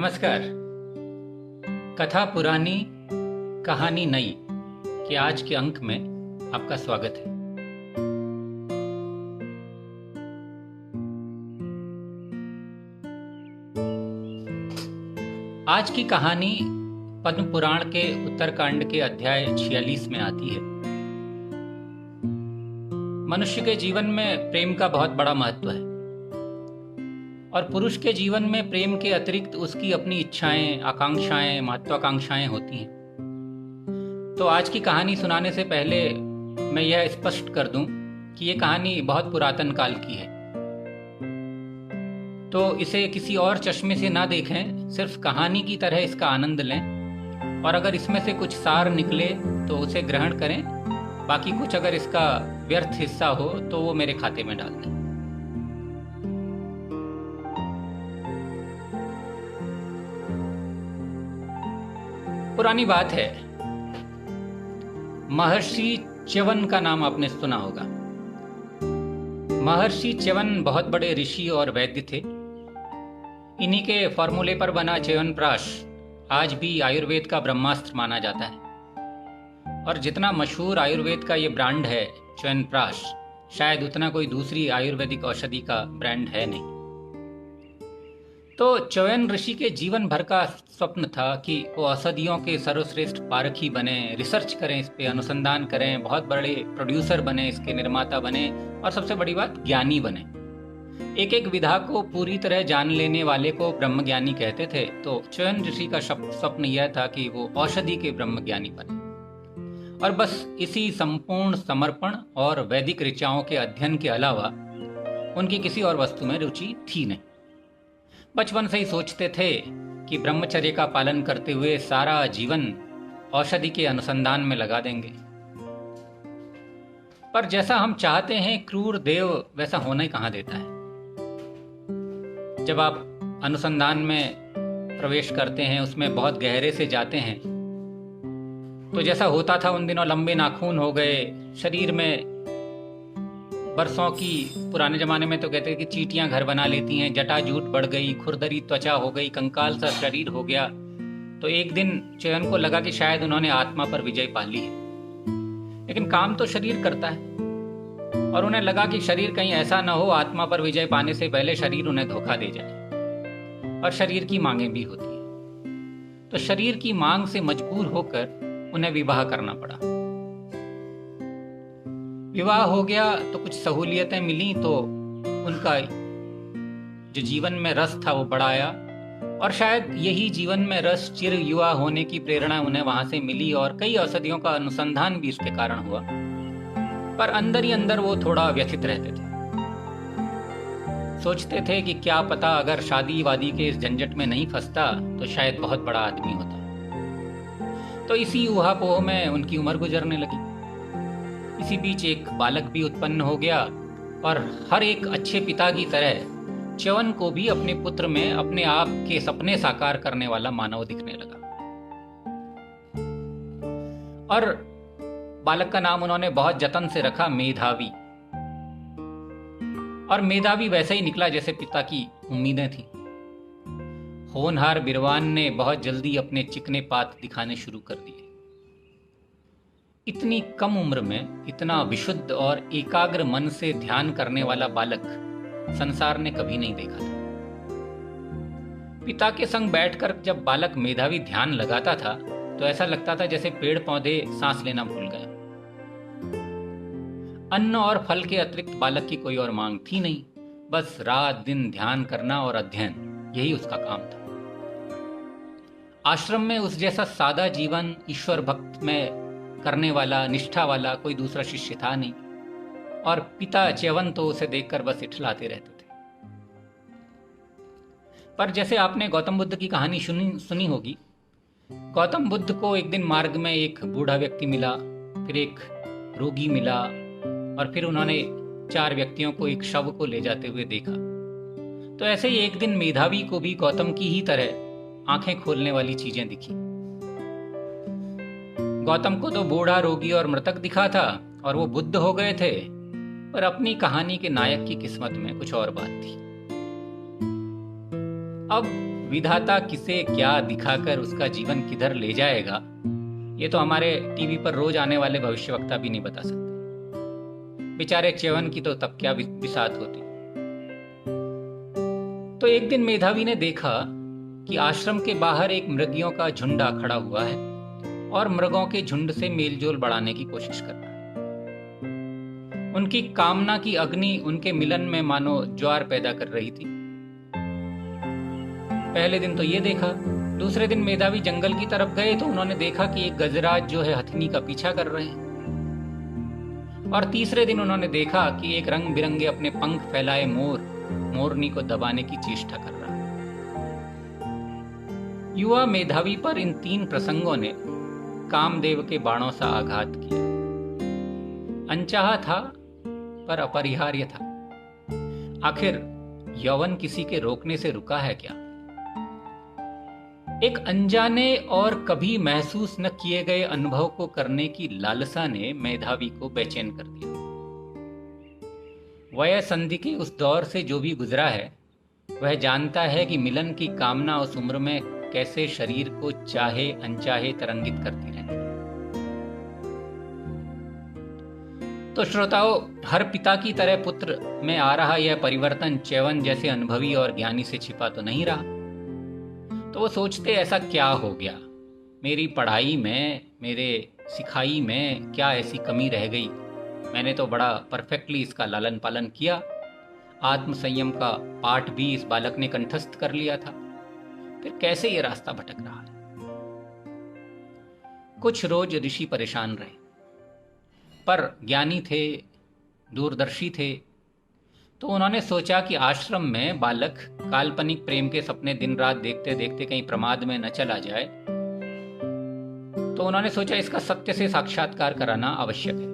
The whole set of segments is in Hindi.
नमस्कार। कथा पुरानी कहानी नई के आज के अंक में आपका स्वागत है। आज की कहानी पद्म पुराण के उत्तरकांड के अध्याय 46 में आती है। मनुष्य के जीवन में प्रेम का बहुत बड़ा महत्व है और पुरुष के जीवन में प्रेम के अतिरिक्त उसकी अपनी इच्छाएं, आकांक्षाएं, महत्वाकांक्षाएं होती हैं। तो आज की कहानी सुनाने से पहले मैं यह स्पष्ट कर दूं कि यह कहानी बहुत पुरातन काल की है, तो इसे किसी और चश्मे से ना देखें, सिर्फ कहानी की तरह इसका आनंद लें और अगर इसमें से कुछ सार निकले तो उसे ग्रहण करें, बाकी कुछ अगर इसका व्यर्थ हिस्सा हो तो वो मेरे खाते में डाल दें। पुरानी बात है, महर्षि च्यवन का नाम आपने सुना होगा। महर्षि च्यवन बहुत बड़े ऋषि और वैद्य थे। इन्हीं के फॉर्मूले पर बना च्यवनप्राश आज भी आयुर्वेद का ब्रह्मास्त्र माना जाता है और जितना मशहूर आयुर्वेद का ये ब्रांड है च्यवनप्राश, शायद उतना कोई दूसरी आयुर्वेदिक औषधि का ब्रांड है नहीं। तो च्यवन ऋषि के जीवन भर का स्वप्न था कि वो औषधियों के सर्वश्रेष्ठ पारखी बने, रिसर्च करें, इस पे अनुसंधान करें, बहुत बड़े प्रोड्यूसर बने, इसके निर्माता बने और सबसे बड़ी बात ज्ञानी बने। एक एक विधा को पूरी तरह जान लेने वाले को ब्रह्मज्ञानी कहते थे। तो च्यवन ऋषि का स्वप्न यह था कि वो औषधि के ब्रह्मज्ञानी बने और बस इसी संपूर्ण समर्पण और वैदिक ऋचाओं के अध्ययन के अलावा उनकी किसी और वस्तु में रुचि थी नहीं। बचपन से ही सोचते थे कि ब्रह्मचर्य का पालन करते हुए सारा जीवन औषधि के अनुसंधान में लगा देंगे, पर जैसा हम चाहते हैं क्रूर देव वैसा होना ही कहां देता है। जब आप अनुसंधान में प्रवेश करते हैं, उसमें बहुत गहरे से जाते हैं, तो जैसा होता था उन दिनों लंबे नाखून हो गए, शरीर में बरसों की, पुराने जमाने में तो कहते हैं कि चींटियां घर बना लेती हैं, जटाजूट बढ़ गई, खुरदरी त्वचा हो गई, कंकाल सा शरीर हो गया। तो एक दिन च्यवन को लगा कि शायद उन्होंने आत्मा पर विजय पा ली है, लेकिन काम तो शरीर करता है और उन्हें लगा कि शरीर कहीं ऐसा न हो आत्मा पर विजय पाने से पहले शरीर उन्हें धोखा दे जाए। और शरीर की मांगें भी होती है, तो शरीर की मांग से मजबूर होकर उन्हें विवाह करना पड़ा। विवाह हो गया तो कुछ सहूलियतें मिली, तो उनका जो जीवन में रस था वो बढ़ाया और शायद यही जीवन में रस चिर युवा होने की प्रेरणा उन्हें वहां से मिली और कई औषधियों का अनुसंधान भी इसके कारण हुआ। पर अंदर ही अंदर वो थोड़ा व्यथित रहते थे। सोचते थे कि क्या पता अगर शादी वादी के इस झंझट में नहीं फंसता तो शायद बहुत बड़ा आदमी होता। तो इसी ऊहापोह में उनकी उम्र गुजरने लगी। इसी बीच एक बालक भी उत्पन्न हो गया और हर एक अच्छे पिता की तरह च्यवन को भी अपने पुत्र में अपने आप के सपने साकार करने वाला मानव दिखने लगा। और बालक का नाम उन्होंने बहुत जतन से रखा मेधावी, और मेधावी वैसे ही निकला जैसे पिता की उम्मीदें थी। होनहार बिरवान ने बहुत जल्दी अपने चिकने पात दिखाने शुरू कर दिए। इतनी कम उम्र में इतना विशुद्ध और एकाग्र मन से ध्यान करने वाला बालक संसार ने कभी नहीं देखा था। पिता के संग बैठकर जब बालक मेधावी ध्यान लगाता था तो ऐसा लगता था जैसे पेड़ पौधे सांस लेना भूल गए। अन्न और फल के अतिरिक्त बालक की कोई और मांग थी नहीं, बस रात दिन ध्यान करना और अध्ययन, यही उसका काम था। आश्रम में उस जैसा सादा जीवन, ईश्वर भक्त में करने वाला, निष्ठा वाला कोई दूसरा शिष्य था नहीं और पिता च्यवन तो उसे देखकर बस इठलाते रहते थे। पर जैसे आपने गौतम बुद्ध की कहानी सुनी होगी, गौतम बुद्ध को एक दिन मार्ग में एक बूढ़ा व्यक्ति मिला, फिर एक रोगी मिला और फिर उन्होंने 4 व्यक्तियों को एक शव को ले जाते हुए देखा। तो ऐसे ही एक दिन मेधावी को भी गौतम की ही तरह आंखें खोलने वाली चीजें दिखी। गौतम को तो बूढ़ा, रोगी और मृतक दिखा था और वो बुद्ध हो गए थे, पर अपनी कहानी के नायक की किस्मत में कुछ और बात थी। अब विधाता किसे क्या दिखाकर उसका जीवन किधर ले जाएगा, ये तो हमारे टीवी पर रोज आने वाले भविष्यवक्ता भी नहीं बता सकते। बेचारे च्यवन की तो तब क्या बिसात होती। तो एक दिन मेधावी ने देखा कि आश्रम के बाहर एक मृगियों का झुंड खड़ा हुआ है और मृगों के झुंड से मेलजोल बढ़ाने की कोशिश कर रहा है। उनकी कामना की अग्नि उनके मिलन में मानो ज्वार पैदा कर रही थी। पहले दिन तो ये देखा। दूसरे दिन मेधावी जंगल की तरफ गए तो उन्होंने देखा कि एक गजराज जो है हथिनी का पीछा कर रहे हैं। और तीसरे दिन उन्होंने देखा कि एक रंग बिरंगे अपने पंख फैलाए मोर मोरनी को दबाने की चेष्टा कर रहा है। युवा मेधावी पर इन 3 प्रसंगों ने कामदेव के बाणों सा आघात किया। अनचाहा था पर अपरिहार्य था। आखिर यौवन किसी के रोकने से रुका है क्या? एक अनजाने और कभी महसूस न किए गए अनुभव को करने की लालसा ने मेधावी को बेचैन कर दिया। वय संधि के उस दौर से जो भी गुजरा है, वह जानता है कि मिलन की कामना उस उम्र में कैसे शरीर को चाहे अनचाहे तरंगित करती रहती है। तो श्रोताओं, हर पिता की तरह पुत्र में आ रहा यह परिवर्तन च्यवन जैसे अनुभवी और ज्ञानी से छिपा तो नहीं रहा। तो वो सोचते ऐसा क्या हो गया, मेरी पढ़ाई में, मेरे सिखाई में क्या ऐसी कमी रह गई? मैंने तो बड़ा परफेक्टली इसका लालन पालन किया। आत्म संयम का पाठ भी इस बालक ने कंठस्थ कर लिया था, फिर कैसे ये रास्ता भटक रहा है? कुछ रोज ऋषि परेशान रहे, पर ज्ञानी थे, दूरदर्शी थे। तो उन्होंने सोचा कि आश्रम में बालक काल्पनिक प्रेम के सपने दिन रात देखते देखते कहीं प्रमाद में न चला जाए। तो उन्होंने सोचा इसका सत्य से साक्षात्कार कराना आवश्यक है।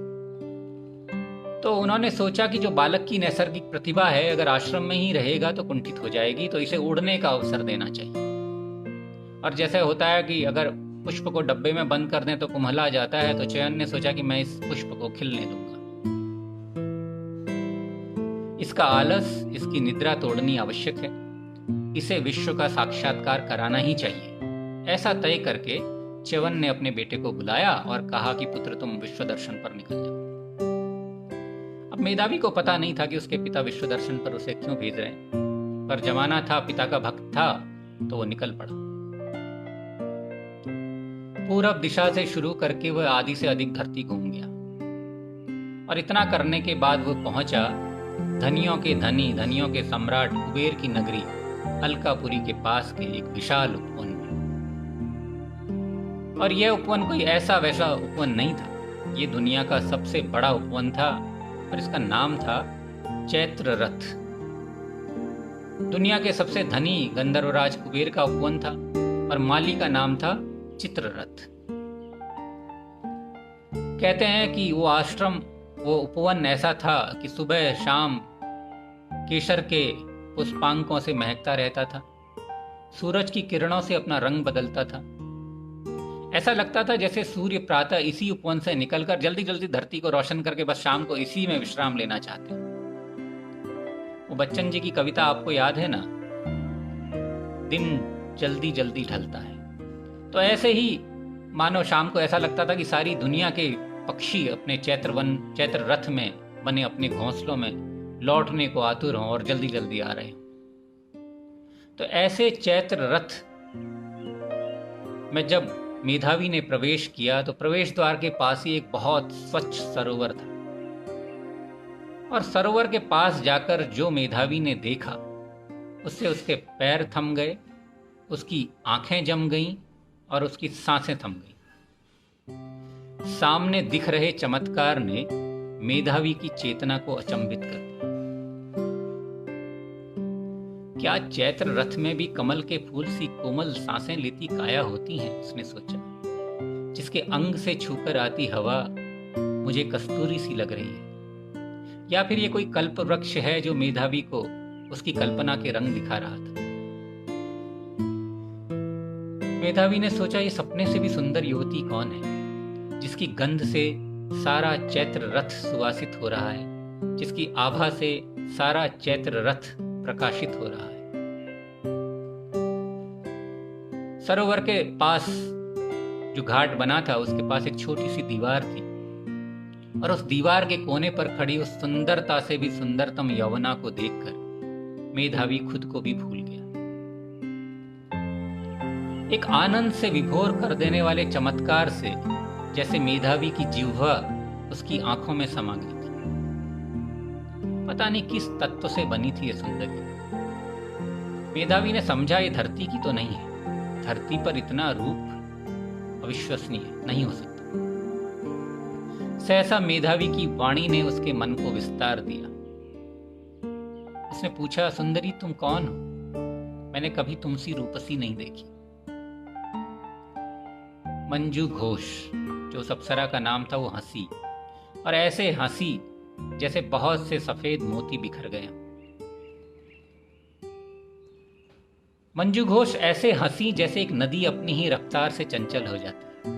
तो उन्होंने सोचा कि जो बालक की नैसर्गिक प्रतिभा है, अगर आश्रम में ही रहेगा तो कुंठित हो जाएगी, तो इसे उड़ने का अवसर देना चाहिए। और जैसे होता है कि अगर पुष्प को डब्बे में बंद कर दें तो कुम्हला जाता है, तो च्यवन ने सोचा कि मैं इस पुष्प को खिलने दूंगा। इसका आलस, इसकी निद्रा तोड़नी आवश्यक है। इसे विश्व का साक्षात्कार कराना ही चाहिए। ऐसा तय करके च्यवन ने अपने बेटे को बुलाया और कहा कि पुत्र, तुम विश्व दर्शन पर निकल जाओ। अब मेधावी को पता नहीं था कि उसके पिता विश्व दर्शन पर उसे क्यों भेज रहे हैं, पर जमाना था, पिता का भक्त था, तो वो निकल पड़ा। पूरब दिशा से शुरू करके वह आधी से अधिक धरती घूम गया और इतना करने के बाद वह पहुंचा धनियों के धनी, धनियों के सम्राट कुबेर की नगरी अलकापुरी के पास के एक विशाल उपवन में। और यह उपवन कोई ऐसा वैसा उपवन नहीं था, ये दुनिया का सबसे बड़ा उपवन था और इसका नाम था चैत्र रथ। दुनिया के सबसे धनी गंधर्वराज कुबेर का उपवन था और माली का नाम था चित्ररथ। कहते हैं कि वो आश्रम, वो उपवन ऐसा था कि सुबह शाम केसर के पुष्पांकों से महकता रहता था, सूरज की किरणों से अपना रंग बदलता था। ऐसा लगता था जैसे सूर्य प्रातः इसी उपवन से निकलकर जल्दी जल्दी धरती को रोशन करके बस शाम को इसी में विश्राम लेना चाहते हैं। वो बच्चन जी की कविता आपको याद है ना, दिन जल्दी जल्दी ढलता है। तो ऐसे ही मानो शाम को ऐसा लगता था कि सारी दुनिया के पक्षी अपने चैत्र रथ में बने अपने घोंसलों में लौटने को आतुर हों और जल्दी जल्दी आ रहे हों। तो ऐसे चैत्र रथ में जब मेधावी ने प्रवेश किया तो प्रवेश द्वार के पास ही एक बहुत स्वच्छ सरोवर था। और सरोवर के पास जाकर जो मेधावी ने देखा, उससे उसके पैर थम गए, उसकी आंखें जम गईं और उसकी सांसें थम गईं। सामने दिख रहे चमत्कार ने मेधावी की चेतना को अचंभित कर दिया। क्या चैत्र रथ में भी कमल के फूल सी कोमल सांसें लेती काया होती हैं, उसने सोचा, जिसके अंग से छूकर आती हवा मुझे कस्तूरी सी लग रही है। या फिर ये कोई कल्प वृक्ष है जो मेधावी को उसकी कल्पना के रंग दिखा रहा था। मेधावी ने सोचा, ये सपने से भी सुंदर युवती कौन है, जिसकी गंध से सारा चैत्र रथ सुवासित हो रहा है, जिसकी आभा से सारा चैत्र रथ प्रकाशित हो रहा है। सरोवर के पास जो घाट बना था उसके पास एक छोटी सी दीवार थी, और उस दीवार के कोने पर खड़ी उस सुंदरता से भी सुंदरतम यौवना को देखकर मेधावी खुद को भी भूल गया। एक आनंद से विभोर कर देने वाले चमत्कार से जैसे मेधावी की जिह्वा उसकी आंखों में समा गई थी। पता नहीं किस तत्व से बनी थी ये सुंदरी। मेधावी ने समझा ये धरती की तो नहीं है, धरती पर इतना रूप अविश्वसनीय नहीं हो सकता। सहसा मेधावी की वाणी ने उसके मन को विस्तार दिया। उसने पूछा, सुंदरी तुम कौन हो? मैंने कभी तुमसी रूपसी नहीं देखी। मंजू घोष, जो उस अप्सरा का नाम था, वो हंसी, और ऐसे हंसी जैसे बहुत से सफेद मोती बिखर गए। मंजू घोष ऐसे हंसी जैसे एक नदी अपनी ही रफ्तार से चंचल हो जाती है।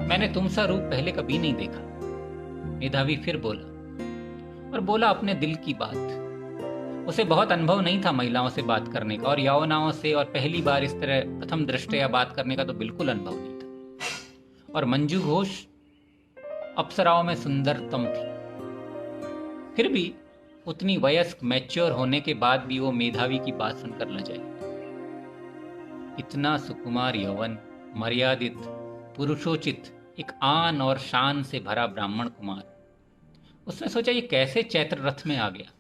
मैंने तुमसा रूप पहले कभी नहीं देखा, मेधावी फिर बोला, और बोला अपने दिल की बात। उसे बहुत अनुभव नहीं था महिलाओं से बात करने का, और यौवनाओं से, और पहली बार इस तरह प्रथम दृष्टया बात करने का तो बिल्कुल अनुभव नहीं था। और मंजू घोष अप्सराओं में सुंदरतम थी, फिर भी उतनी वयस्क मैच्योर होने के बाद भी वो मेधावी की बात सुनकर न जाए। इतना सुकुमार यौवन, मर्यादित, पुरुषोचित, एक आन और शान से भरा ब्राह्मण कुमार। उसने सोचा ये कैसे चैत्र रथ में आ गया।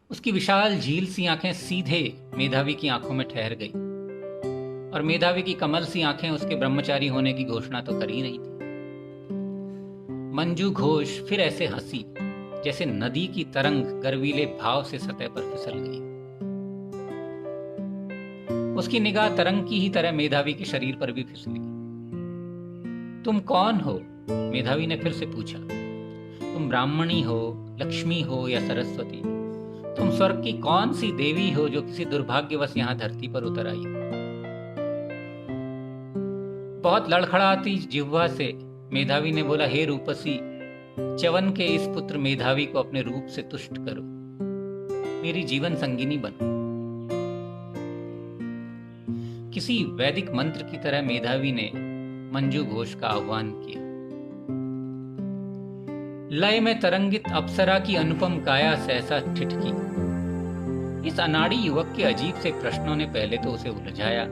उसकी विशाल झील सी आंखें सीधे मेधावी की आंखों में ठहर गई, और मेधावी की कमल सी आंखें उसके ब्रह्मचारी होने की घोषणा तो कर ही नहीं थी। मंजू घोष फिर ऐसे हंसी जैसे नदी की तरंग गर्वीले भाव से सतह पर फिसल गई। उसकी निगाह तरंग की ही तरह मेधावी के शरीर पर भी फिसली। तुम कौन हो? मेधावी ने फिर से पूछा। तुम ब्राह्मणी हो, लक्ष्मी हो या सरस्वती? तुम स्वर्ग की कौन सी देवी हो जो किसी दुर्भाग्यवश यहां धरती पर उतर आई? बहुत लड़खड़ाती जिह्वा से मेधावी ने बोला, हे रूपसी, च्यवन के इस पुत्र मेधावी को अपने रूप से तुष्ट करो, मेरी जीवन संगिनी बनो। किसी वैदिक मंत्र की तरह मेधावी ने मंजू घोष का आह्वान किया। लय में तरंगित अप्सरा की अनुपम काया सहसा ठिठकी। इस अनाड़ी युवक के अजीब से प्रश्नों ने पहले तो उसे उलझाया,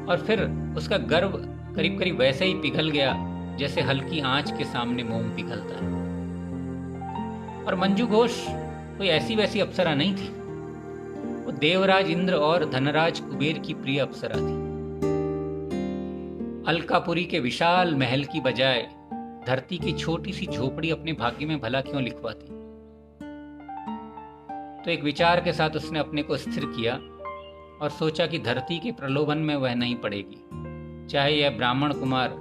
और फिर उसका गर्व करीब करीब वैसे ही पिघल गया जैसे हल्की आंच के सामने मोम पिघलता है। और मंजू घोष कोई ऐसी वैसी अप्सरा नहीं थी, वो देवराज इंद्र और धनराज कुबेर की प्रिय अप्सरा थी। अलकापुरी के विशाल महल की बजाय धरती की छोटी सी झोपड़ी अपने भाग्य में भला क्यों लिखवाती। तो एक विचार के साथ उसने अपने को स्थिर किया और सोचा कि धरती के प्रलोभन में वह नहीं पड़ेगी, चाहे यह ब्राह्मण कुमार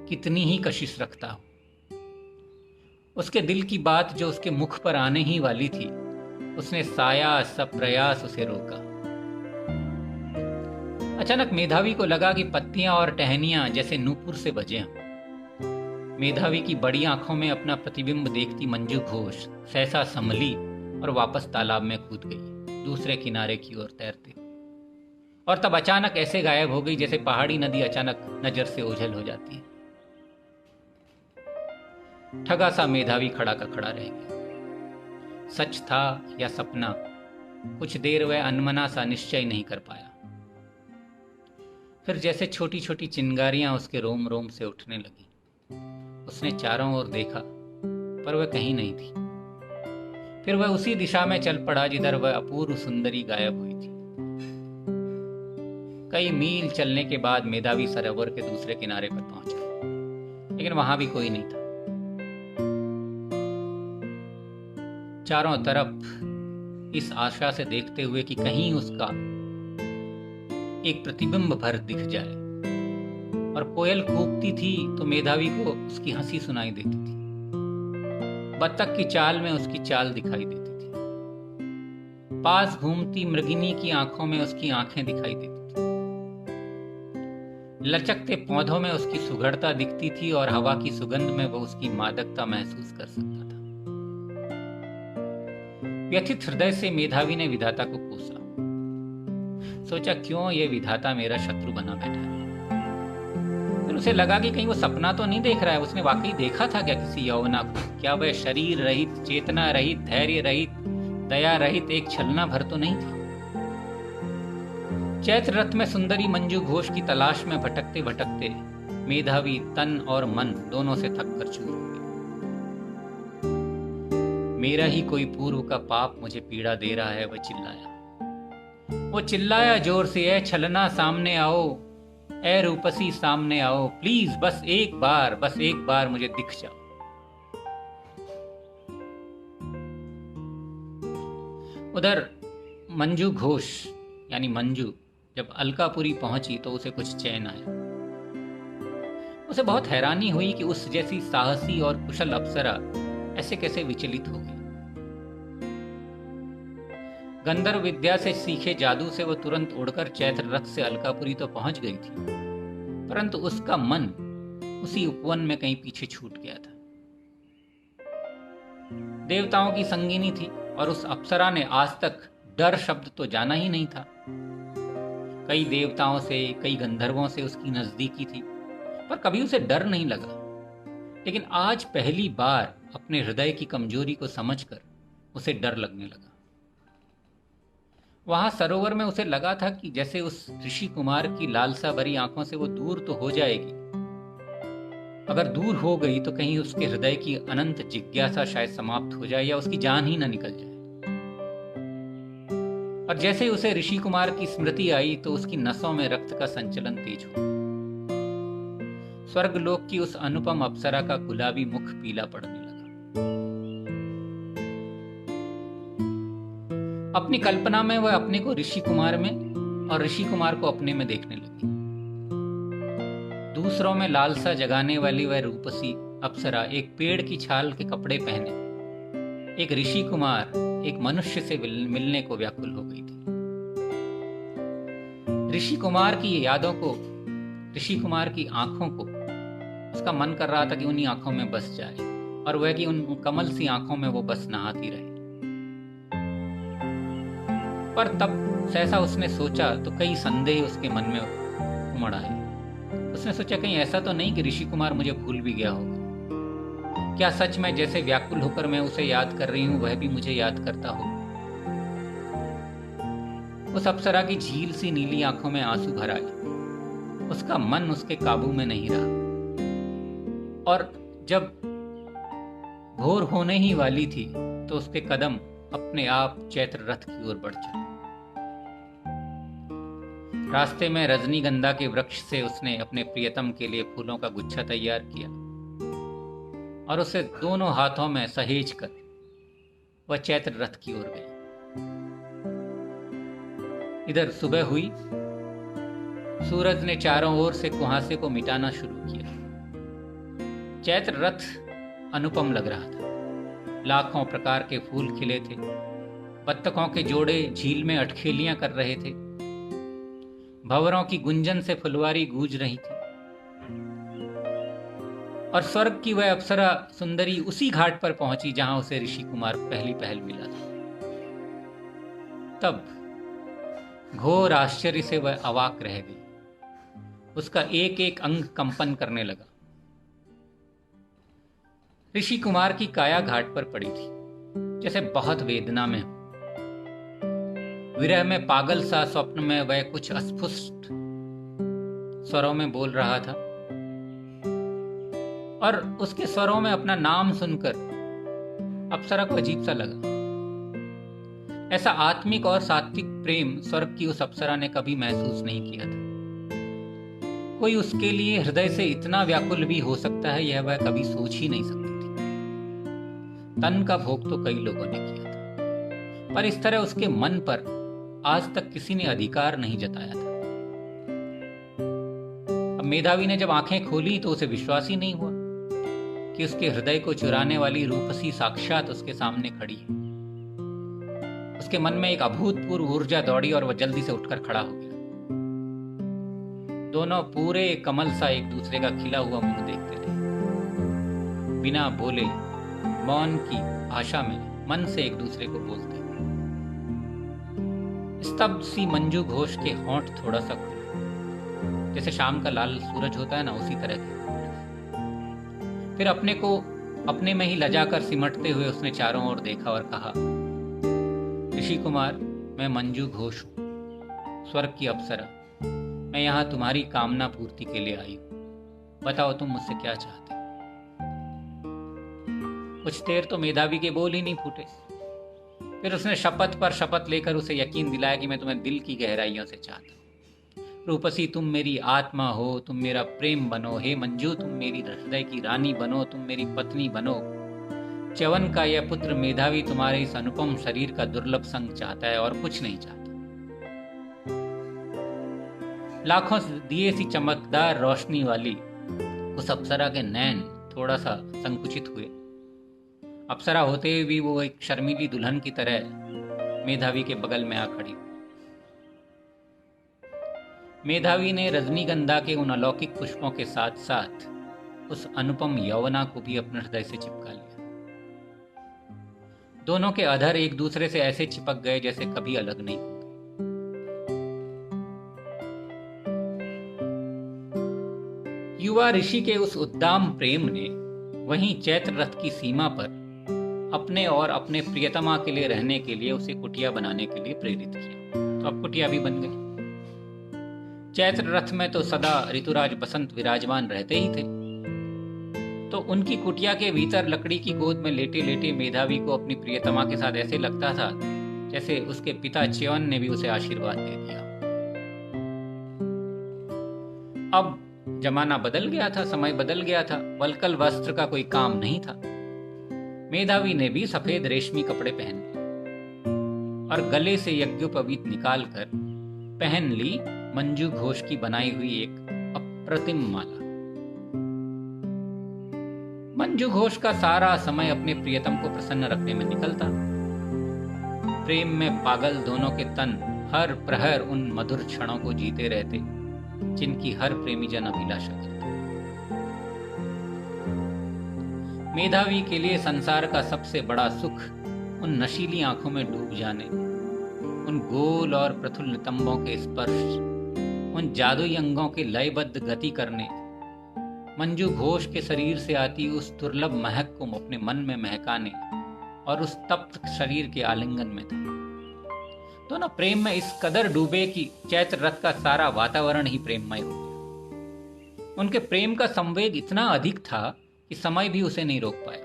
कितनी ही कशिश रखता हो। उसके दिल की बात जो उसके मुख पर आने ही वाली थी, उसने साया सब प्रयास उसे रोका। अचानक मेधावी को लगा कि पत्तियां और टहनियां जैसे नूपुर से बजे हों। मेधावी की बड़ी आंखों में अपना प्रतिबिंब देखती मंजू घोष सहसा संभली और वापस तालाब में कूद गई, दूसरे किनारे की ओर तैरते। और तब अचानक ऐसे गायब हो गई जैसे पहाड़ी नदी अचानक नजर से ओझल हो जाती है। ठगा सा मेधावी खड़ा का खड़ा रह गया। सच था या सपना, कुछ देर वह अनमना सा निश्चय नहीं कर पाया। फिर जैसे छोटी छोटी चिंगारियां उसके रोम रोम से उठने लगी। उसने चारों ओर देखा, पर वह कहीं नहीं थी। फिर वह उसी दिशा में चल पड़ा जिधर वह अपूर्व सुंदरी गायब हुई थी। कई मील चलने के बाद मेधावी सरोवर के दूसरे किनारे पर पहुंचा, लेकिन वहां भी कोई नहीं था। चारों तरफ इस आशा से देखते हुए कि कहीं उसका एक प्रतिबिंब भर दिख जाए, और कोयल कूकती थी तो मेधावी को उसकी हंसी सुनाई देती थी। बत्तख की चाल में उसकी चाल दिखाई देती थी। पास घूमती मृगिनी की आंखों में उसकी आंखें दिखाई देती थी। लचकते पौधों में उसकी सुघड़ता दिखती थी, और हवा की सुगंध में वो उसकी मादकता महसूस कर सकता था। व्यथित हृदय से मेधावी ने विधाता को कोसा। सोचा क्यों ये विधाता मेरा शत्रु बना बैठा है। फिर उसे लगा कि कहीं वो सपना तो नहीं देख रहा है। उसने वाकई देखा था क्या किसी यौवना को? क्या वह शरीर रहित, चेतना रहित, धैर्य रहित, दया रहित एक छलना भर तो नहीं थी? चैत्र रथ में सुंदरी मंजू घोष की तलाश में भटकते भटकते मेधावी तन और मन दोनों से थक कर चूर हो गए। मेरा ही कोई पूर्व का पाप मुझे पीड़ा दे रहा है, वो चिल्लाया जोर से, ए छलना सामने आओ, ए रूपसी सामने आओ, प्लीज बस एक बार मुझे दिख जाओ। उधर मंजू घोष यानी मंजू जब अलकापुरी पहुंची तो उसे कुछ चैन आया। उसे बहुत हैरानी हुई कि उस जैसी साहसी और कुशल अप्सरा ऐसे कैसे विचलित हो गई। गंधर्व विद्या से सीखे जादू से वो तुरंत उड़कर चैत्र रथ से अलकापुरी तो पहुंच गई थी, परंतु उसका मन उसी उपवन में कहीं पीछे छूट गया था। देवताओं की संगिनी थी और उस अप्सरा ने आज तक डर शब्द तो जाना ही नहीं था। कई देवताओं से, कई गंधर्वों से उसकी नजदीकी थी, पर कभी उसे डर नहीं लगा। लेकिन आज पहली बार अपने हृदय की कमजोरी को समझकर उसे डर लगने लगा। वहां सरोवर में उसे लगा था कि जैसे उस ऋषि कुमार की लालसा भरी आंखों से वो दूर तो हो जाएगी, अगर दूर हो गई तो कहीं उसके हृदय की अनंत जिज्ञासा शायद समाप्त हो जाए या उसकी जान ही न निकल जाए। और जैसे ही उसे ऋषि कुमार की स्मृति आई तो उसकी नसों में रक्त का संचलन तेज हो। स्वर्गलोक की उस अनुपम अप्सरा का गुलाबी मुख पीला पड़ने लगा। अपनी कल्पना में वह अपने को ऋषि कुमार में और ऋषि कुमार को अपने में देखने लगी। दूसरों में लालसा जगाने वाली वह रूपसी अप्सरा एक पेड़ की छाल के कपड़े पहने एक ऋषि कुमार एक मनुष्य से मिलने को व्याकुल हो गई थी। ऋषि कुमार की यादों को, ऋषि कुमार की आंखों को उसका मन कर रहा था कि उन्हीं आंखों में बस जाए और वह कि उन कमल सी आंखों में वो बस नहाती रहे। पर तब सहसा उसने सोचा तो कई संदेह उसके मन में उमड़ आए। उसने सोचा कहीं ऐसा तो नहीं कि ऋषि कुमार मुझे भूल भी गया होगा। क्या सच में जैसे व्याकुल होकर मैं उसे याद कर रही हूं वह भी मुझे याद करता हो? उस अप्सरा की झील सी नीली आंखों में आंसू भर आए। उसका मन उसके काबू में नहीं रहा और जब भोर होने ही वाली थी तो उसके कदम अपने आप चैत्र रथ की ओर बढ़ चले। रास्ते में रजनीगंधा के वृक्ष से उसने अपने प्रियतम के लिए फूलों का गुच्छा तैयार किया और उसे दोनों हाथों में सहेज कर वह चैत्र रथ की ओर गए। इधर सुबह हुई। सूरज ने चारों ओर से कुहासे को मिटाना शुरू किया। चैत्र रथ अनुपम लग रहा था। लाखों प्रकार के फूल खिले थे। बत्तखों के जोड़े झील में अटखेलियां कर रहे थे। भंवरों की गुंजन से फुलवारी गूंज रही थी और स्वर्ग की वह अप्सरा सुंदरी उसी घाट पर पहुंची जहां उसे ऋषि कुमार पहली पहल मिला था। तब घोर आश्चर्य से वह अवाक रह गई। उसका एक एक अंग कंपन करने लगा। ऋषि कुमार की काया घाट पर पड़ी थी, जैसे बहुत वेदना में हो। विरह में पागल सा स्वप्न में वह कुछ अस्फुट स्वरों में बोल रहा था और उसके स्वरों में अपना नाम सुनकर अप्सरा को अजीब सा लगा। ऐसा आत्मिक और सात्विक प्रेम स्वर्ग की उस अप्सरा ने कभी महसूस नहीं किया था। कोई उसके लिए हृदय से इतना व्याकुल भी हो सकता है, यह वह कभी सोच ही नहीं सकती थी। तन का भोग तो कई लोगों ने किया था, पर इस तरह उसके मन पर आज तक किसी ने अधिकार नहीं जताया था। अब मेधावी ने जब आंखें खोली तो उसे विश्वास ही नहीं हुआ कि उसके हृदय को चुराने वाली रूपसी साक्षात उसके सामने खड़ी है। उसके मन में एक अभूतपूर्व ऊर्जा दौड़ी और वह जल्दी से उठकर खड़ा हो गया। दोनों पूरे कमल सा एक दूसरे का खिला हुआ मुंह देखते थे। बिना बोले मौन की भाषा में मन से एक दूसरे को बोलते। इस स्तब्ध सी मंजू घोष के होंठ थोड़ा सा खुले, जैसे शाम का लाल सूरज होता है ना, उसी तरह के। फिर अपने को अपने में ही लजाकर सिमटते हुए उसने चारों ओर देखा और कहा, ऋषि कुमार, मैं मंजू घोष हूं, स्वर्ग की अप्सरा। मैं यहाँ तुम्हारी कामना पूर्ति के लिए आई हूं। बताओ तुम मुझसे क्या चाहते हो। कुछ देर तो मेधावी के बोल ही नहीं फूटे। फिर उसने शपथ पर शपथ लेकर उसे यकीन दिलाया कि मैं तुम्हें दिल की गहराइयों से चाहता हूँ। रूपसी, तुम मेरी आत्मा हो, तुम मेरा प्रेम बनो। हे मंजू, तुम मेरी हृदय की रानी बनो, तुम मेरी पत्नी बनो। च्यवन का यह पुत्र मेधावी तुम्हारे इस अनुपम शरीर का दुर्लभ संग चाहता है और कुछ नहीं चाहता। लाखों दिए सी चमकदार रोशनी वाली उस अप्सरा के नैन थोड़ा सा संकुचित हुए। अप्सरा होते हुए भी वो एक शर्मीली दुल्हन की तरह मेधावी के बगल में आ खड़ी। मेधावी ने रजनीगंधा के उन अलौकिक पुष्पों के साथ साथ उस अनुपम यौवना को भी अपने हृदय से चिपका लिया। दोनों के अधर एक दूसरे से ऐसे चिपक गए जैसे कभी अलग नहीं होते। युवा ऋषि के उस उद्दाम प्रेम ने वहीं चैत्र रथ की सीमा पर अपने और अपने प्रियतमा के लिए रहने के लिए उसे कुटिया बनाने के लिए प्रेरित किया। तो अब कुटिया भी बन गई। चैत्र रथ में तो सदा ऋतुराज बसंत विराजमान रहते ही थे। तो उनकी कुटिया के भीतर लकड़ी की गोद में लेटे लेटे मेधावी को अपनी प्रियतमा के साथ ऐसे लगता था जैसे उसके पिता च्यवन ने भी उसे आशीर्वाद दे दिया। अब जमाना बदल गया था, समय बदल गया था। वलकल वस्त्र का कोई काम नहीं था। मेधावी ने भी सफेद रेशमी कपड़े पहन लिए और गले से यज्ञोपवीत निकालकर पहन ली मंजू घोष की बनाई हुई एक अप्रतिम माला। मंजू घोष का सारा समय अपने प्रियतम को प्रसन्न रखने में निकलता। प्रेम में पागल दोनों के तन हर प्रहर उन मधुर क्षणों को जीते रहते जिनकी हर प्रेमी जन अभिलाषा करता। मेधावी के लिए संसार का सबसे बड़ा सुख उन नशीली आंखों में डूब जाने, उन गोल और प्रफुल्ल नितंबों के स्पर्श, उन जादुई अंगों के लयबद्ध गति करने, मंजू घोष के शरीर से आती उस दुर्लभ महक को अपने मन में महकाने और उस तप्त शरीर के आलिंगन में था। दोनों प्रेम में इस कदर डूबे कि चैत्र रथ का सारा वातावरण ही प्रेममय हो गया। उनके प्रेम का संवेग इतना अधिक था कि समय भी उसे नहीं रोक पाया।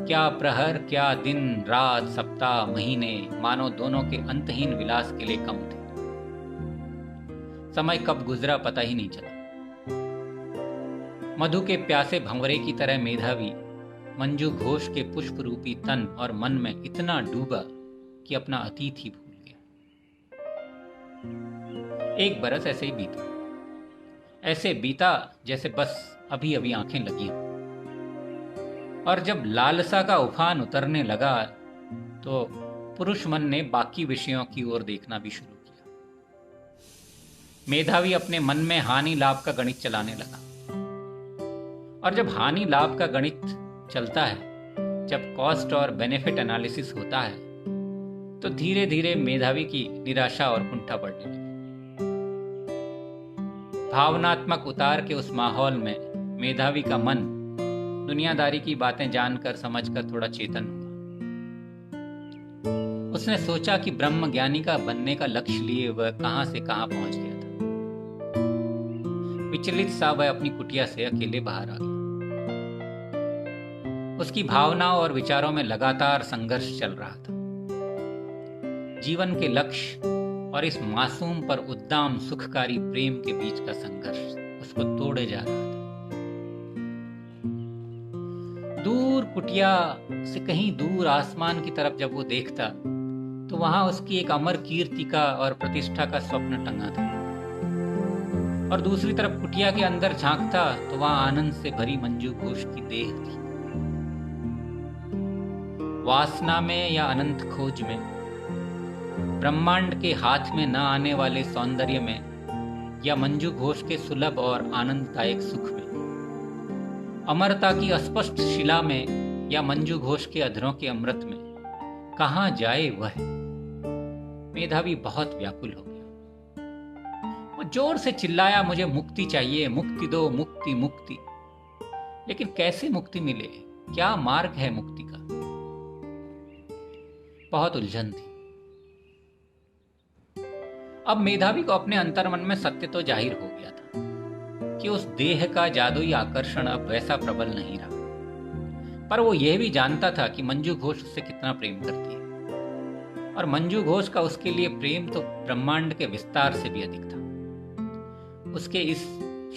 क्या प्रहर, क्या दिन रात, सप्ताह, महीने मानो दोनों के अंतहीन विलास के लिए कम थे। समय कब गुजरा पता ही नहीं चला। मधु के प्यासे भंवरे की तरह मेधावी मंजू घोष के पुष्प रूपी तन और मन में इतना डूबा कि अपना अतीत ही भूल गया। एक बरस ऐसे ही बीता, ऐसे बीता जैसे बस अभी अभी आंखें लगी हों। और जब लालसा का उफान उतरने लगा तो पुरुष मन ने बाकी विषयों की ओर देखना भी शुरू किया। मेधावी अपने मन में हानि लाभ का गणित चलाने लगा। और जब हानि लाभ का गणित चलता है, जब कॉस्ट और बेनिफिट एनालिसिस होता है, तो धीरे धीरे मेधावी की निराशा और कुंठा बढ़ने लगी। भावनात्मक उतार के उस माहौल में मेधावी का मन दुनियादारी की बातें जानकर समझकर थोड़ा चेतन हुआ। उसने सोचा कि ब्रह्म ज्ञानी का बनने का लक्ष्य लिए वह कहां से कहां पहुंच गया था। विचलित सा वह अपनी कुटिया से अकेले बाहर आ गया। उसकी भावनाओं और विचारों में लगातार संघर्ष चल रहा था। जीवन के लक्ष्य और इस मासूम पर उद्दाम सुखकारी प्रेम के बीच का संघर्ष उसको तोड़े जा रहा था। दूर कुटिया से कहीं दूर आसमान की तरफ जब वो देखता तो वहां उसकी एक अमर कीर्ति का और प्रतिष्ठा का स्वप्न टंगा था। और दूसरी तरफ कुटिया के अंदर झांकता तो वहां आनंद से भरी मंजू घोष की देह थी। वासना में या अनंत खोज में, ब्रह्मांड के हाथ में न आने वाले सौंदर्य में या मंजू घोष के सुलभ और आनंददायक सुख में, अमरता की अस्पष्ट शिला में या मंजू घोष के अधरों के अमृत में, कहां जाए वह। मेधावी बहुत व्याकुल हो गया। वो जोर से चिल्लाया, मुझे मुक्ति चाहिए, मुक्ति दो, मुक्ति मुक्ति। लेकिन कैसे मुक्ति मिले, क्या मार्ग है मुक्ति का? बहुत उलझन थी। अब मेधावी को अपने अंतर्मन में सत्य तो जाहिर हो गया था कि उस देह का जादुई आकर्षण अब वैसा प्रबल नहीं रहा, पर वो यह भी जानता था कि मंजू घोष उससे कितना प्रेम करती है, और मंजू घोष का उसके लिए प्रेम तो ब्रह्मांड के विस्तार से भी अधिक था। उसके इस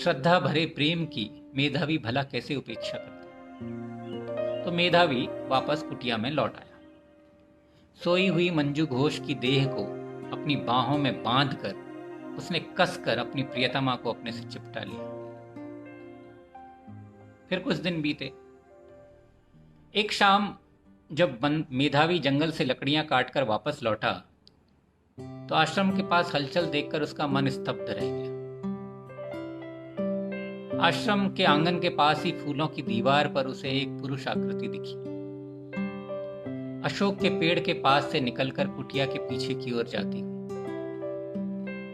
श्रद्धा भरे प्रेम की मेधावी भला कैसे उपेक्षा करता? तो मेधावी वापस कुटिया में लौट आया। सोई हुई मंजू घोष की देह को अपनी बाहों में बांधकर उसने कसकर अपनी प्रियतमा को अपने से चिपटा लिया। फिर कुछ दिन बीते। एक शाम जब मेधावी जंगल से लकड़ियां काटकर वापस लौटा तो आश्रम के पास हलचल देखकर उसका मन स्तब्ध रह गया। आश्रम के आंगन के पास ही फूलों की दीवार पर उसे एक पुरुष आकृति दिखी। अशोक के पेड़ के पास से निकलकर कुटिया के पीछे की ओर जाती,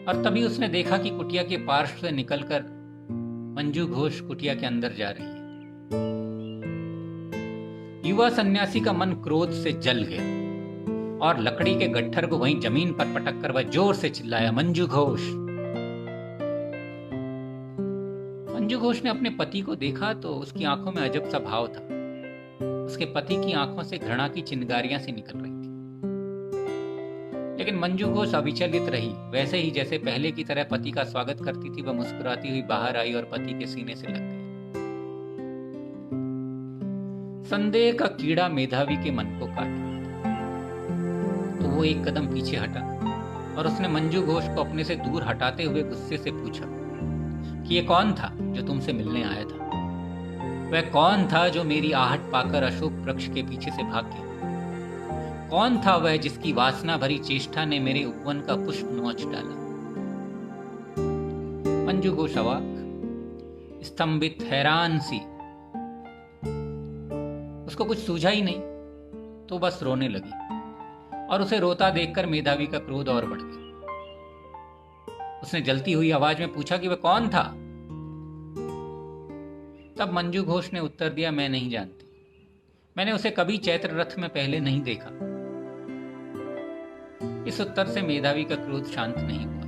और तभी उसने देखा कि कुटिया के पार्श्व से निकलकर मंजू घोष कुटिया के अंदर जा रही है। युवा सन्यासी का मन क्रोध से जल गया और लकड़ी के गट्ठर को वहीं जमीन पर पटक कर वह जोर से चिल्लाया, मंजू घोष। मंजू घोष ने अपने पति को देखा तो उसकी आंखों में अजब सा भाव था। उसके पति की आंखों से घृणा की चिंगारियां सी निकल रही थी, लेकिन मंजू घोष अविचलित रही। वैसे ही जैसे पहले की तरह पति का स्वागत करती थी, वह मुस्कुराती हुई बाहर आई और पति के सीने से लग गई। संदेह का कीड़ा मेधावी के मन को काट लिया, तो वो एक कदम पीछे हटा और उसने मंजू घोष को अपने से दूर हटाते हुए गुस्से से पूछा कि ये कौन था जो तुमसे मिलने आया था? वह कौन था जो मेरी आहट पाकर अशोक वृक्ष के पीछे से भाग गया? कौन था वह जिसकी वासना भरी चेष्टा ने मेरे उपवन का पुष्प नोच डाला? मंजू घोष अवाक, स्तंभित, हैरान सी। उसको कुछ सूझा ही नहीं, तो बस रोने लगी, और उसे रोता देखकर मेधावी का क्रोध और बढ़ गया। उसने जलती हुई आवाज में पूछा कि वह कौन था? तब मंजू घोष ने उत्तर दिया, मैं नहीं जानती। मैंने उसे कभी चैत्र रथ में पहले नहीं देखा। इस उत्तर से मेधावी का क्रोध शांत नहीं हुआ।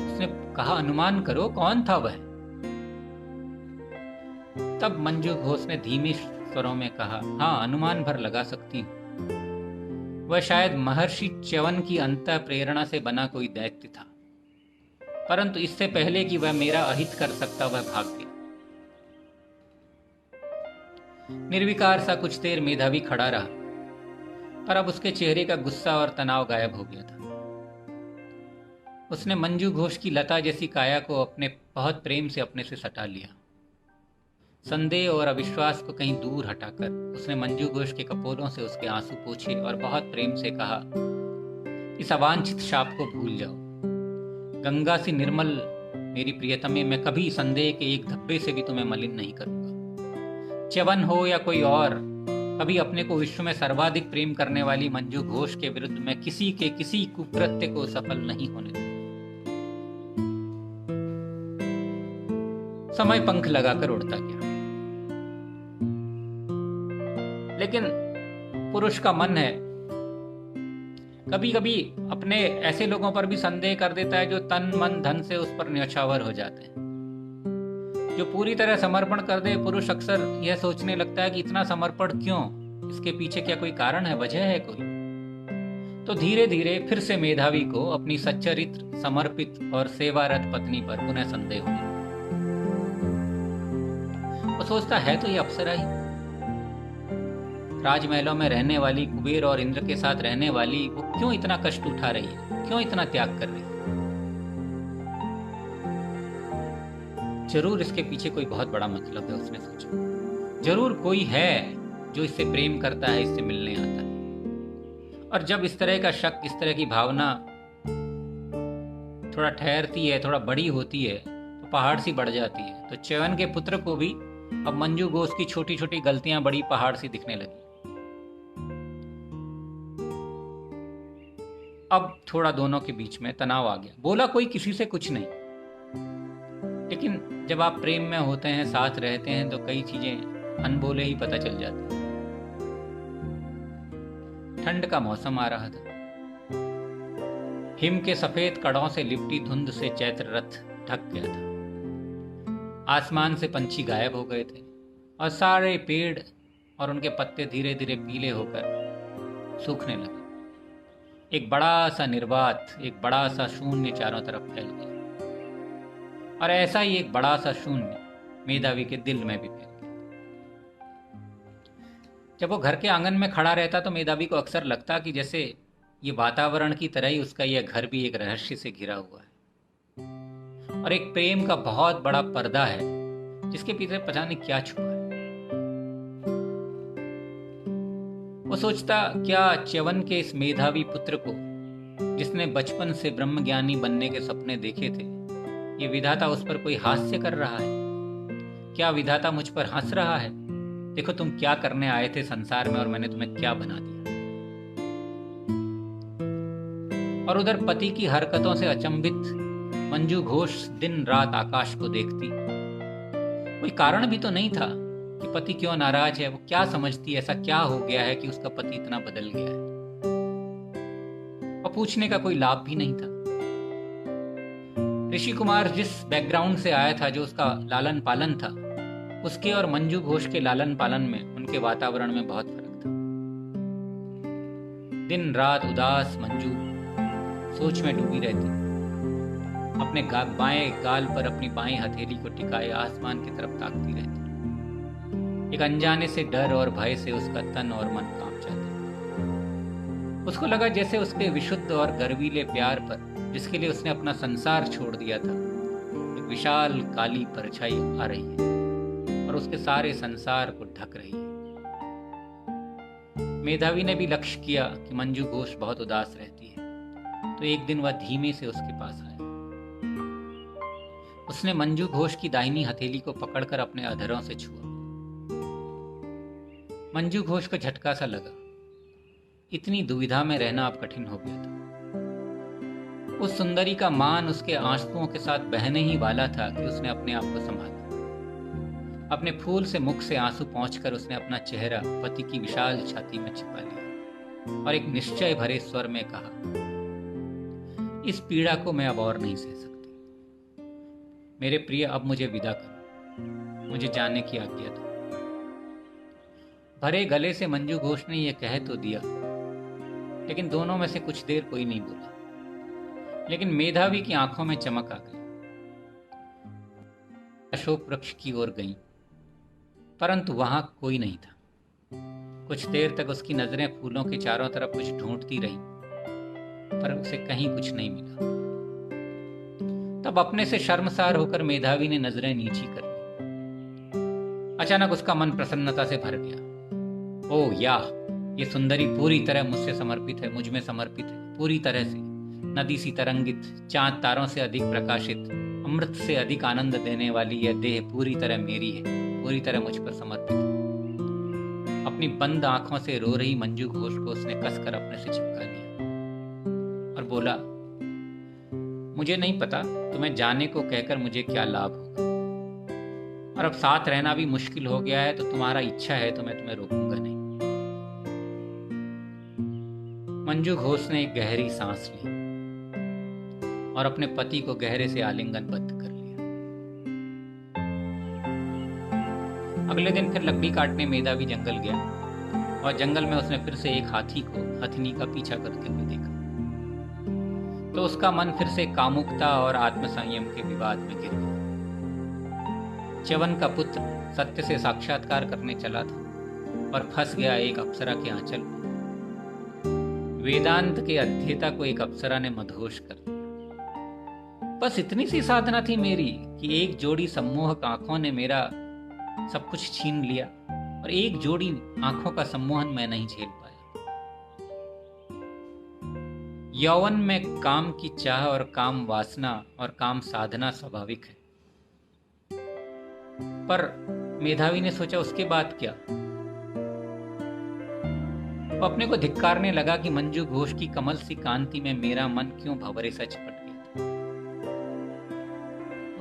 उसने कहा, अनुमान करो, कौन था वह? तब मंजू घोष ने धीमे स्वरों में कहा, हाँ, अनुमान भर लगा सकती हूं। वह शायद महर्षि च्यवन की अंतः प्रेरणा से बना कोई दैत्य था, परंतु इससे पहले कि वह मेरा अहित कर सकता, वह भाग गया। निर्विकार सा कुछ देर मेधावी खड़ा रहा, पर अब उसके चेहरे का गुस्सा और तनाव गायब हो गया था। उसने मंजू घोष की लता जैसी काया को अपने बहुत प्रेम से अपने से सटा लिया। संदेह और अविश्वास को कहीं दूर हटाकर उसने मंजू घोष के कपोलों से उसके आंसू पोंछे और बहुत प्रेम से कहा, इस अवांछित शाप को भूल जाओ। गंगा सी निर्मल मेरी प्रियतमे, मैं कभी संदेह के एक धब्बे से भी तुम्हें मलिन नहीं करूंगा। च्यवन हो या कोई और, कभी अपने को विश्व में सर्वाधिक प्रेम करने वाली मंजू घोष के विरुद्ध मैं किसी के किसी कुकृत्य को सफल नहीं होने दूंगा। समय पंख लगाकर उड़ता गया, लेकिन पुरुष का मन है कभी कभी अपने ऐसे लोगों पर भी संदेह कर देता है जो तन मन धन से उस पर न्यौछावर हो जाते हैं। जो पूरी तरह समर्पण कर दे, पुरुष अक्सर यह सोचने लगता है कि इतना समर्पण क्यों, इसके पीछे क्या कोई कारण है, वजह है कोई? तो धीरे धीरे फिर से मेधावी को अपनी सच्चरित्र, समर्पित और सेवारत पत्नी पर पुनः संदेह होने लगा। वो सोचता है तो ये अप्सरा ही, राजमहलों में रहने वाली, कुबेर और इंद्र के साथ रहने वाली, वो क्यों इतना कष्ट उठा रही है, क्यों इतना त्याग कर रही है? जरूर इसके पीछे कोई बहुत बड़ा मतलब है, उसने सोचा। जरूर कोई है जो इससे प्रेम करता है, इससे मिलने आता है। और जब इस तरह का शक, इस तरह की भावना थोड़ा ठहरती है, थोड़ा बड़ी होती है, तो पहाड़ सी बढ़ जाती है। तो च्यवन के पुत्र को भी अब मंजू घोष की छोटी छोटी गलतियां बड़ी पहाड़ सी दिखने लगी। अब थोड़ा दोनों के बीच में तनाव आ गया। बोला कोई किसी से कुछ नहीं, लेकिन जब आप प्रेम में होते हैं, साथ रहते हैं, तो कई चीजें अनबोले ही पता चल जाती हैं। ठंड का मौसम आ रहा था। हिम के सफेद कड़ों से लिपटी धुंध से चैत्र रथ ढक गया था। आसमान से पंछी गायब हो गए थे और सारे पेड़ और उनके पत्ते धीरे धीरे पीले होकर सूखने लगे। एक बड़ा सा निर्वात, एक बड़ा सा शून्य चारों तरफ फैल गया, और ऐसा ही एक बड़ा सा शून्य मेधावी के दिल में भी फैल गया। जब वो घर के आंगन में खड़ा रहता तो मेधावी को अक्सर लगता कि जैसे ये वातावरण की तरह ही उसका यह घर भी एक रहस्य से घिरा हुआ है, और एक प्रेम का बहुत बड़ा पर्दा है जिसके पीछे पता नहीं क्या छुपा है। वो सोचता, क्या च्यवन के इस मेधावी पुत्र को, जिसने बचपन से ब्रह्मज्ञानी बनने के सपने देखे थे, ये विधाता उस पर कोई हास्य कर रहा है? क्या विधाता मुझ पर हंस रहा है? देखो तुम क्या करने आए थे संसार में और मैंने तुम्हें क्या बना दिया। और उधर पति की हरकतों से अचंभित मंजू घोष दिन रात आकाश को देखती। कोई कारण भी तो नहीं था कि पति क्यों नाराज है। वो क्या समझती, ऐसा क्या हो गया है कि उसका पति इतना बदल गया है? और पूछने का कोई लाभ भी नहीं था। ऋषि कुमार जिस बैकग्राउंड से आया था, जो उसका लालन पालन था, उसके और मंजू घोष के लालन पालन में, उनके वातावरण में बहुत फर्क था। दिन रात उदास मंजू सोच में डूबी रहती, अपने बाएं गाल पर अपनी बाएं हथेली को टिकाए आसमान की तरफ ताकती रहती। एक अनजाने से डर और भय से उसका तन और मन कांप जाता। उसको लगा जैसे उसके विशुद्ध और गर्वीले प्यार पर, जिसके लिए उसने अपना संसार छोड़ दिया था, एक विशाल काली परछाई आ रही है और उसके सारे संसार को ढक रही है। मेधावी ने भी लक्ष्य किया कि मंजू घोष बहुत उदास रहती है, तो एक दिन वह धीमे से उसके पास आया। उसने मंजू घोष की दाहिनी हथेली को पकड़कर अपने अधरों से छुआ। मंजू घोष को झटका सा लगा। इतनी दुविधा में रहना अब कठिन हो गया था। उस सुंदरी का मान उसके आंसुओं के साथ बहने ही वाला था कि उसने अपने आप को संभाला। अपने फूल से मुख से आंसू पहुंचकर उसने अपना चेहरा पति की विशाल छाती में छिपा लिया और एक निश्चय भरे स्वर में कहा, इस पीड़ा को मैं अब और नहीं सह सकती। मेरे प्रिय, अब मुझे विदा करो, मुझे जाने की आज्ञा दो। भरे गले से मंजू घोष ने यह कह तो दिया, लेकिन दोनों में से कुछ देर कोई नहीं बोला। लेकिन मेधावी की आंखों में चमक आ गई। अशोक वृक्ष की ओर गई, परंतु वहां कोई नहीं था। कुछ देर तक उसकी नजरें फूलों के चारों तरफ कुछ ढूंढती रहीं, पर उसे कहीं कुछ नहीं मिला। तब अपने से शर्मसार होकर मेधावी ने नजरें नीची कर ली। अचानक उसका मन प्रसन्नता से भर गया। ओह याह, ये सुंदरी पूरी तरह मुझसे समर्पित है, मुझ में समर्पित है, पूरी तरह से। नदी सी तरंगित, चांद तारों से अधिक प्रकाशित, अमृत से अधिक आनंद देने वाली यह देह पूरी तरह मेरी है, पूरी तरह मुझ पर समर्पित है। अपनी बंद आंखों से रो रही मंजू घोष को उसने कसकर अपने से चिपका लिया और बोला, मुझे नहीं पता तुम्हें जाने को कहकर मुझे क्या लाभ होगा, और अब साथ रहना भी मुश्किल हो गया है, तो तुम्हारा इच्छा है तो मैं तुम्हें रोकूंगा नहीं। मंजू घोष ने एक गहरी सांस ली और अपने पति को गहरे से आलिंगनबद्ध कर लिया। अगले दिन फिर लकड़ी काटने मेधावी जंगल गया और जंगल में उसने फिर से एक हाथी को हथनी का पीछा करते हुए देखा। तो उसका मन फिर से कामुकता और आत्मसंयम के विवाद में गिर गया। च्यवन का पुत्र सत्य से साक्षात्कार करने चला था और फंस गया एक अप्सरा के आंचल में। वेदांत के अध्येता को एक अप्सरा ने मदहोश कर दिया। बस इतनी सी साधना थी मेरी कि एक जोड़ी सम्मोहक आंखों ने मेरा सब कुछ छीन लिया, और एक जोड़ी आंखों का सम्मोहन मैं नहीं झेल पाया। यौवन में काम की चाह और काम वासना और काम साधना स्वाभाविक है, पर मेधावी ने सोचा उसके बाद क्या। वो अपने को धिक्कारने लगा कि मंजू घोष की कमल सी कांति में मेरा मन क्यों भंवरे सा चिपट गया था।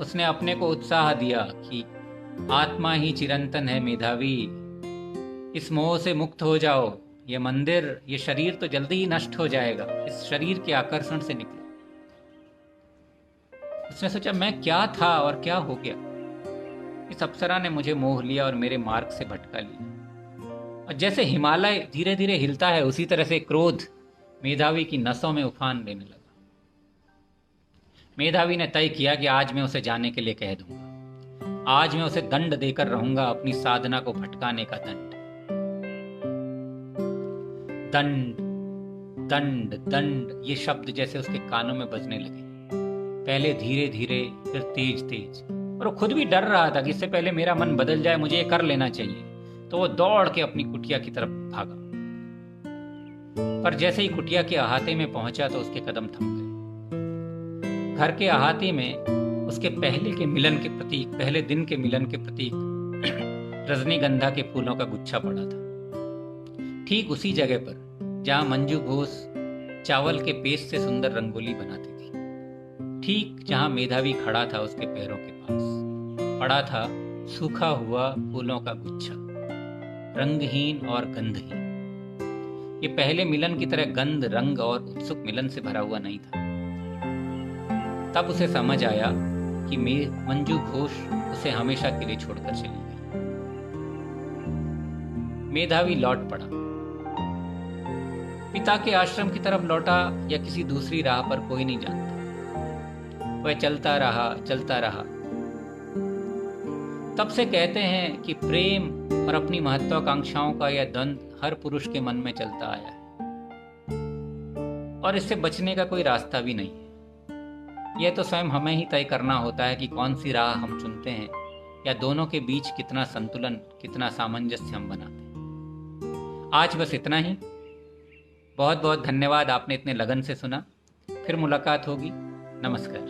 उसने अपने को उत्साह दिया कि आत्मा ही चिरंतन है मेधावी, इस मोह से मुक्त हो जाओ। ये मंदिर, ये शरीर तो जल्दी ही नष्ट हो जाएगा, इस शरीर के आकर्षण से निकलो। उसने सोचा मैं क्या था और क्या हो गया। इस अप्सरा ने मुझे मोह लिया और मेरे मार्ग से भटका लिया। और जैसे हिमालय धीरे धीरे हिलता है, उसी तरह से क्रोध मेधावी की नसों में उफान लेने लगा। मेधावी ने तय किया कि आज मैं उसे जाने के लिए कह दूंगा। आज मैं उसे दंड देकर रहूंगा, अपनी साधना को भटकाने का दंड। दंड दंड दंड, ये शब्द जैसे उसके कानों में बजने लगे, पहले धीरे धीरे फिर तेज तेज। और वो खुद भी डर रहा था कि इससे पहले मेरा मन बदल जाए, मुझे ये कर लेना चाहिए। तो वो दौड़ के अपनी कुटिया की तरफ भागा, पर जैसे ही कुटिया के अहाते में पहुंचा तो उसके कदम थम गए। घर के अहाते में उसके पहले दिन के मिलन के प्रतीक रजनीगंधा के फूलों का गुच्छा पड़ा था, ठीक उसी जगह पर जहां मंजू घोष चावल के पेस्ट से सुंदर रंगोली बनाती थी, ठीक जहां मेधावी खड़ा था। उसके पैरों के पास पड़ा था सूखा हुआ फूलों का गुच्छा, रंगहीन और गंधहीन। ये पहले मिलन की तरह गंध, रंग और उत्सुक मिलन से भरा हुआ नहीं था। तब उसे समझ आया कि मंजू घोष उसे हमेशा के लिए छोड़कर चली गई। मेधावी लौट पड़ा, पिता के आश्रम की तरफ लौटा या किसी दूसरी राह पर कोई नहीं जानता। वह चलता रहा। तब से कहते हैं कि प्रेम और अपनी महत्वाकांक्षाओं का यह द्वंद्व हर पुरुष के मन में चलता आया है और इससे बचने का कोई रास्ता भी नहीं है। यह तो स्वयं हमें ही तय करना होता है कि कौन सी राह हम चुनते हैं, या दोनों के बीच कितना संतुलन, कितना सामंजस्य हम बनाते हैं। आज बस इतना ही। बहुत बहुत धन्यवाद, आपने इतने लगन से सुना। फिर मुलाकात होगी। नमस्कार।